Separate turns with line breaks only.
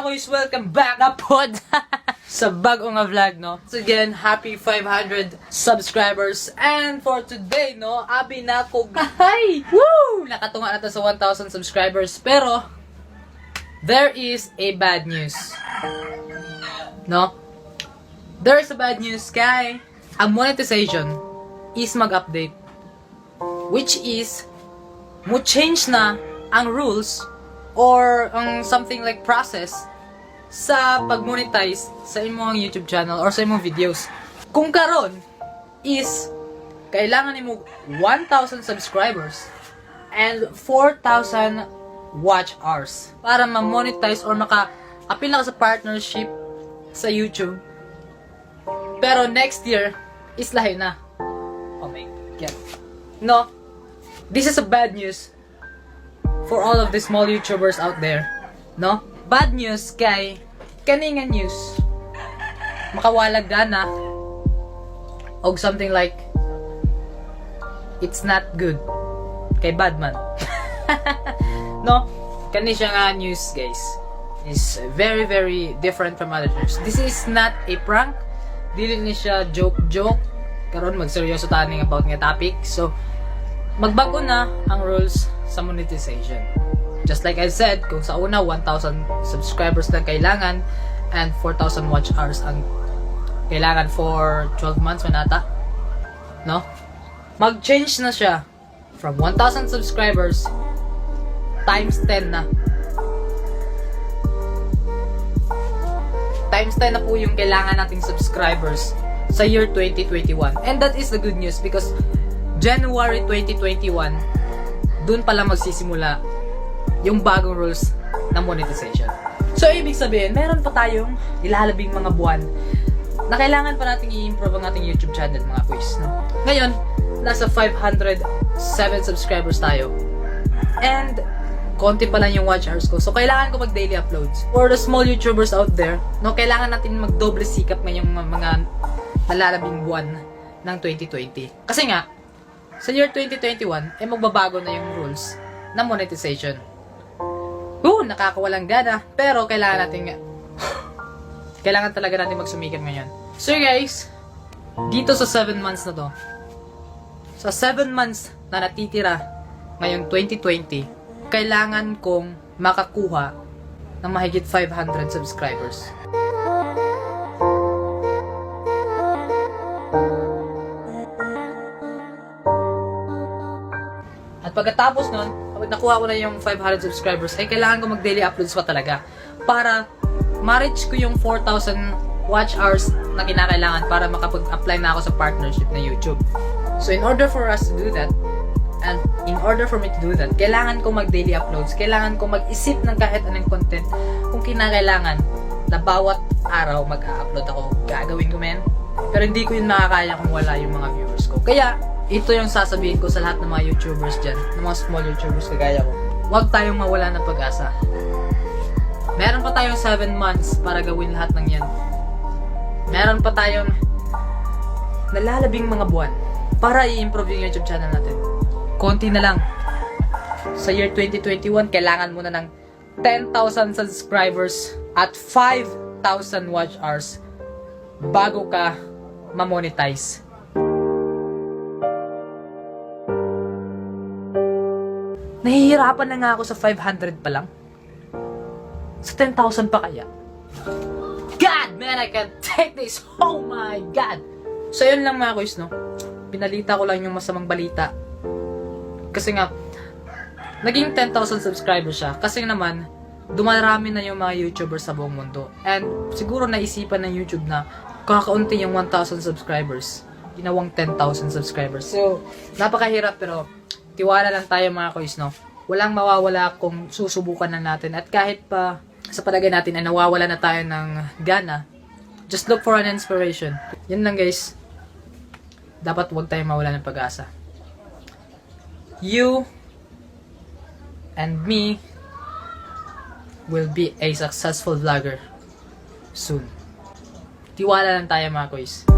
kuys, welcome back na pod sa bagong vlog, no? So again, happy 500 subscribers. And for today, no, abi na ko, hi! Woo! Nakatunga na to sa 1,000 subscribers. Pero, there is a bad news. No? There is a bad news, kay ang monetization is mag-update. Which is, mo change na ang rules or ang something like process sa pag-monetize sa imong YouTube channel or sa imong videos. Kung karon is kailangan nimo 1,000 subscribers and 4,000 watch hours para ma-monetize or maka-apil na ka sa partnership sa YouTube. Pero next year is lahi na. Oh my God. No, this is a bad news for all of the small YouTubers out there, no? Bad news kay kaninga news makawalag gana og something like it's not good kay Badman. No, kani siya nga news, guys, is very different from other news. This is not a prank, dili ni siya joke karon magseryoso taning about nga topic. So magbago na ang rules sa monetization. Just like I said, kung sa una 1,000 subscribers lang kailangan and 4,000 watch hours ang kailangan for 12 months manata, no? Mag-change na siya from 1,000 subscribers times 10 na. Times 10 na po yung kailangan nating subscribers sa year 2021. And that is the good news because January 2021 dun pala magsisimula yung bagong rules ng monetization. So, ibig sabihin, meron pa tayong ilalabing mga buwan na kailangan pa nating i-improve ang ating YouTube channel, mga quiz, no? Ngayon, nasa 507 subscribers tayo. And, konti pa lang yung watch hours ko. So, kailangan ko mag-daily uploads. For the small YouTubers out there, no, kailangan natin mag-doble sikap ngayong mga nalalabing buwan ng 2020. Kasi nga, sa year 2021, magbabago na yung rules ng monetization. Nakakawalang gana. Pero kailangan talaga natin magsumikap ngayon. So guys, dito sa 7 months na to, sa 7 months na natitira ngayong 2020, kailangan kong makakuha ng mahigit 500 subscribers. At pagkatapos nun, pag nakuha ko na yung 500 subscribers, ay kailangan ko mag-daily uploads pa talaga para ma-reach ko yung 4,000 watch hours na kinakailangan para makapag-apply na ako sa partnership na YouTube. So in order for us to do that, and in order for me to do that, kailangan ko mag-daily uploads, kailangan ko mag-isip ng kahit anong content kung kinakailangan na bawat araw mag-upload ako. Gagawin ko, men. Pero hindi ko yun makakaya kung wala yung mga viewers ko. Kaya, ito yung sasabihin ko sa lahat ng mga YouTubers dyan, ng mga small YouTubers kagaya ko. Huwag tayong mawala ng pag-asa. Meron pa tayong 7 months para gawin lahat ng yan. Meron pa tayong nalalabing mga buwan para i-improve yung YouTube channel natin. Konti na lang. Sa year 2021, kailangan mo na ng 10,000 subscribers at 5,000 watch hours bago ka ma-monetize. Nahihirapan na nga ako sa 500 pa lang. Sa 10,000 pa kaya? God, man, I can't take this. Oh my God. So, yun lang mga kuys, no? Pinalita ko lang yung masamang balita. Kasi nga, naging 10,000 subscribers siya. Kasi naman, dumarami na yung mga YouTubers sa buong mundo. And siguro naisipan ng YouTube na kakaunti yung 1,000 subscribers. Ginawang 10,000 subscribers. So, napakahirap pero tiwala lang tayo mga kuys, no? Walang mawawala kung susubukan na natin. At kahit pa sa palagay natin ay nawawala na tayo ng gana, just look for an inspiration. Yan lang guys. Dapat huwag tayong mawala ng pag-asa. You and me will be a successful vlogger soon. Tiwala lang tayo mga kuys.